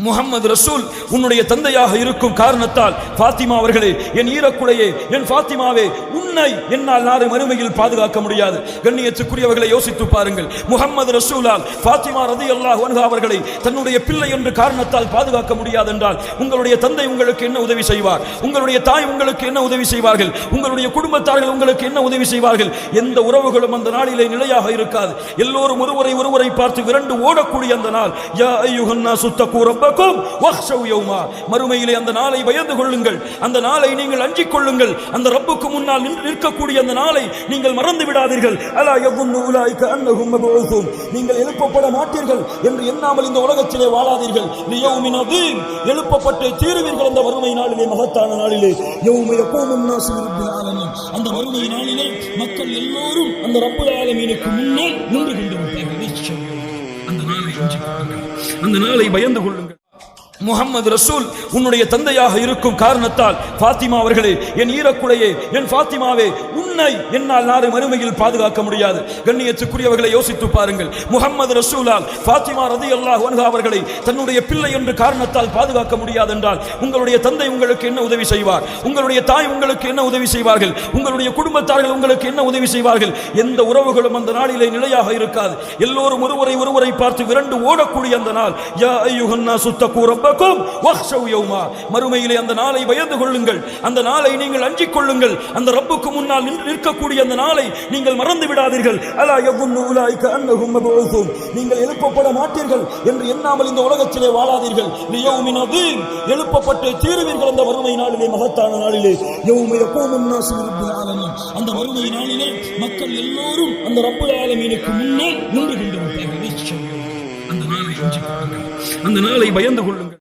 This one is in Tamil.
முஹம்மது ரசூல் உன்னுடைய தந்தையாக இருக்கும் காரணத்தால் ஃபாத்திமா அவர்களே, என் ஈரக்குலையே, என் ஃபாத்திமாவே, உன்னை என்னால் நாளை மறுமையில் பாதுகாக்க முடியாது. கண்ணியத்துக்குரியவர்களை யோசித்து பாருங்கள். முஹம்மது ரசூலால் ஃபாத்திமா ரலியல்லாஹு அன்ஹா அவர்களை தன்னுடைய பிள்ளை என்ற காரணத்தால் பாதுகாக்க முடியாது என்றால் உங்களுடைய தந்தை உங்களுக்கு என்ன உதவி செய்வார்? உங்களுடைய தாய் உங்களுக்கு என்ன உதவி செய்வார்கள்? உங்களுடைய குடும்பத்தார்கள் உங்களுக்கு என்ன உதவி செய்வார்கள்? எந்த உறவுகளும் அந்த நாளிலே நிலையாக இருக்காது. எல்லோரும் ஒருவரை பார்த்து விரண்டு ஓடக்கூடிய அந்த நாள். யா அய்யுஹன்னாசு தக்கூ ரப்பக்கும் வக்ஷவ் யௌமா, மறுமையிலே அந்த நாளை பயந்து கொள்ளுங்கள், அந்த நாளை நீங்கள் அஞ்சிக் கொள்ளுங்கள். அந்த ரப்புக்கு முன்னால் நிற்கக்கூடிய அந்த நாளை நீங்கள் மறந்து விடாதீர்கள். அலா யகுன்னு உலாயிக அன்னஹும் மபூஸூன், நீங்கள் எழுப்பப்பட மாட்டீர்கள் என்று எண்ணாமல் இந்த உலகத்திலே வாழாதீர்கள். லியௌமின் அதீம், எழுப்பப்பட்டு தீருவீர்கள் அந்த மறுமை நாளிலே, மகத்தான நாளிலே. யௌம யகூமுன் நாஸு லிரப்பில் ஆலமீன், அந்த மறுமை நாளிலே மக்கள் எல்லோரும் அந்த ரப்புல் ஆலமீனுக்கு முன்னே நின்று கொண்டிருப்பார்கள். அந்த நாளை அஞ்சிக் கொள்ளுங்கள், அந்த நாளை பயந்து கொள்ளுங்கள். முஹம்மது ரசூல் உன்னுடைய தந்தையாக இருக்கும் காரணத்தால் ஃபாத்திமா அவர்களே, என் ஈரக்குலையே, என் ஃபாத்திமாவே, உன்னை என்னால் நாளை மறுமையில் பாதுகாக்க முடியாது. கண்ணியத்துக்குரியவர்களை யோசித்து பாருங்கள். முஹம்மது ரசூலால் ஃபாத்திமா ரலியல்லாஹு அன்ஹா அவர்களை தன்னுடைய பிள்ளை என்ற காரணத்தால் பாதுகாக்க முடியாது என்றால் உங்களுடைய தந்தை உங்களுக்கு என்ன உதவி செய்வார்? உங்களுடைய தாய் உங்களுக்கு என்ன உதவி செய்வார்கள்? உங்களுடைய குடும்பத்தார்கள் உங்களுக்கு என்ன உதவி செய்வார்கள்? எந்த உறவுகளும் அந்த நாளிலே நிலையாக இருக்காது. எல்லோரும் ஒருவரை பார்த்து விரண்டு ஓடக்கூடிய அந்த நாள். யா அய்யுஹன்னாசு தக்கூ ரப்பக்கும் வக்ஷவ் யௌமா, மறுமையிலே அந்த நாளை பயந்து கொள்ளுங்கள், அந்த நாளை நீங்கள் அஞ்சிக் கொள்ளுங்கள். அந்த ரப்புக்கு முன்னால் நிற்கக்கூடிய அந்த நாளை நீங்கள் மறந்து விடாதீர்கள். அலா யகுன்னு உலாயிக அன்னஹும் மபூஸூன், நீங்கள் எழுப்பப்பட மாட்டீர்கள் என்று எண்ணாமல் இந்த உலகத்திலே வாழாதீர்கள். லியௌமின் அதீம், எழுப்பப்பட்டு தீருவீர்கள் அந்த மறுமை நாளிலே, மகத்தான நாளிலே. யௌம யகூமுன் நாஸு லிரப்பில் ஆலமீன், அந்த மறுமை நாளிலே மக்கள் எல்லோரும் அந்த ரப்புல் ஆலமீனுக்கு முன்னே நின்று கொண்டிருப்பார்கள். அந்த நாளை அஞ்சிக் கொள்ளுங்கள், அந்த நாளை பயந்து கொள்ளுங்கள்.